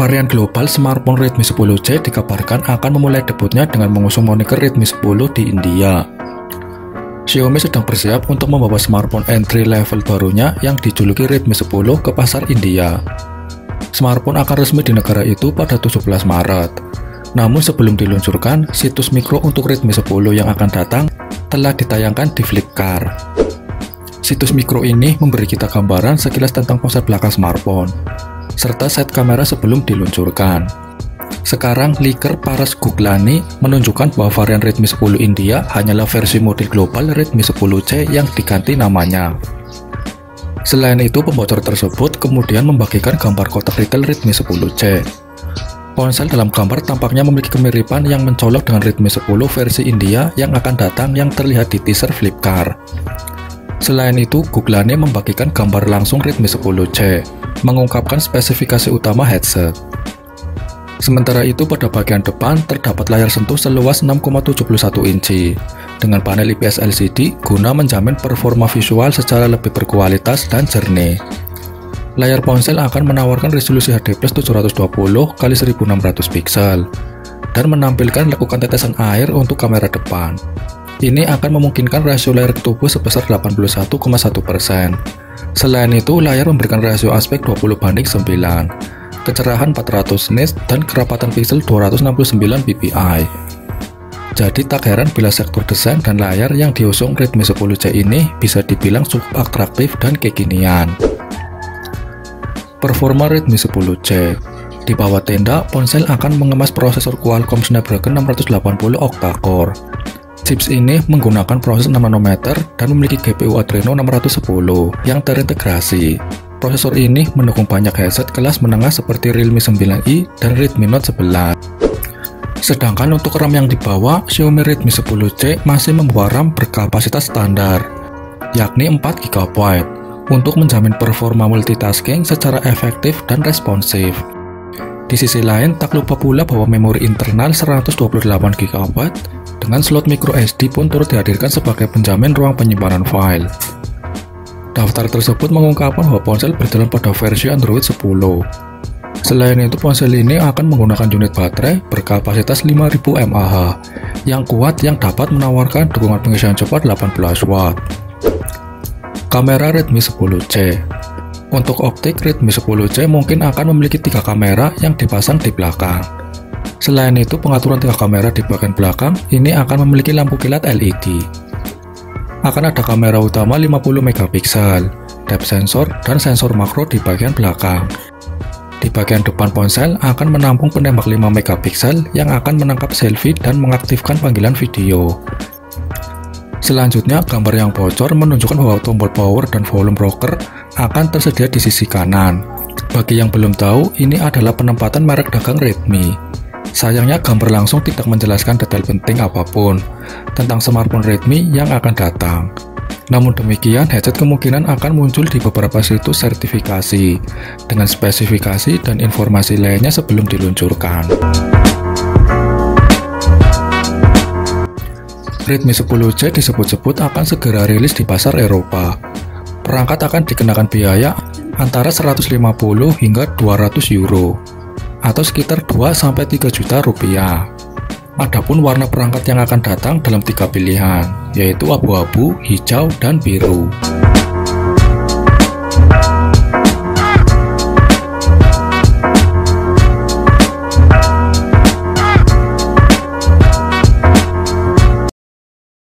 Varian global smartphone Redmi 10C dikabarkan akan memulai debutnya dengan mengusung moniker Redmi 10 di India. Xiaomi sedang bersiap untuk membawa smartphone entry level barunya yang dijuluki Redmi 10 ke pasar India. Smartphone akan resmi di negara itu pada 17 Maret. Namun sebelum diluncurkan, situs mikro untuk Redmi 10 yang akan datang telah ditayangkan di Flipkart. Situs mikro ini memberi kita gambaran sekilas tentang konsep belakang smartphone, serta set kamera sebelum diluncurkan. Sekarang leaker Paras Guglani menunjukkan bahwa varian Redmi 10 India hanyalah versi model global Redmi 10C yang diganti namanya. Selain itu, pembocor tersebut kemudian membagikan gambar kotak retail Redmi 10C. Ponsel dalam gambar tampaknya memiliki kemiripan yang mencolok dengan Redmi 10 versi India yang akan datang yang terlihat di teaser Flipkart. Selain itu, Guglani membagikan gambar langsung Redmi 10C, mengungkapkan spesifikasi utama headset. Sementara itu, pada bagian depan terdapat layar sentuh seluas 6,71 inci dengan panel IPS LCD guna menjamin performa visual secara lebih berkualitas dan jernih. Layar ponsel akan menawarkan resolusi HD+ 720x1600 pixel dan menampilkan lekukan tetesan air untuk kamera depan. Ini akan memungkinkan rasio layar ke tubuh sebesar 81,1%. Selain itu, layar memberikan rasio aspek 20:9, kecerahan 400 nits, dan kerapatan pixel 269 ppi. Jadi tak heran bila sektor desain dan layar yang diusung Redmi 10C ini bisa dibilang cukup atraktif dan kekinian. Performa Redmi 10C. Di bawah tenda, ponsel akan mengemas prosesor Qualcomm Snapdragon 680 octa-core. Chips ini menggunakan proses 6 nanometer dan memiliki GPU Adreno 610 yang terintegrasi. Prosesor ini mendukung banyak headset kelas menengah seperti Realme 9i dan Redmi Note 11. Sedangkan untuk RAM yang dibawa, Xiaomi Redmi 10C masih membawa RAM berkapasitas standar, yakni 4 GB, untuk menjamin performa multitasking secara efektif dan responsif. Di sisi lain, tak lupa pula bahwa memori internal 128 GB dengan slot micro SD pun turut dihadirkan sebagai penjamin ruang penyimpanan file. Daftar tersebut mengungkapkan bahwa ponsel berjalan pada versi Android 10. Selain itu, ponsel ini akan menggunakan unit baterai berkapasitas 5000 mAh yang kuat yang dapat menawarkan dukungan pengisian cepat 18 Watt. Kamera Redmi 10C. Untuk optik, Redmi 10C mungkin akan memiliki 3 kamera yang dipasang di belakang. Selain itu, pengaturan 3 kamera di bagian belakang ini akan memiliki lampu kilat LED. Akan ada kamera utama 50 megapiksel, depth sensor, dan sensor makro di bagian belakang. Di bagian depan ponsel akan menampung penembak 5 megapiksel yang akan menangkap selfie dan mengaktifkan panggilan video. Selanjutnya, gambar yang bocor menunjukkan bahwa tombol power dan volume rocker akan tersedia di sisi kanan. Bagi yang belum tahu, ini adalah penempatan merek dagang Redmi. Sayangnya gambar langsung tidak menjelaskan detail penting apapun tentang smartphone Redmi yang akan datang. Namun demikian, headset kemungkinan akan muncul di beberapa situs sertifikasi dengan spesifikasi dan informasi lainnya sebelum diluncurkan. Redmi 10C disebut-sebut akan segera rilis di pasar Eropa. Perangkat akan dikenakan biaya antara 150 hingga 200 euro atau sekitar 2-3 juta rupiah. Adapun warna perangkat yang akan datang dalam 3 pilihan, yaitu abu-abu, hijau, dan biru.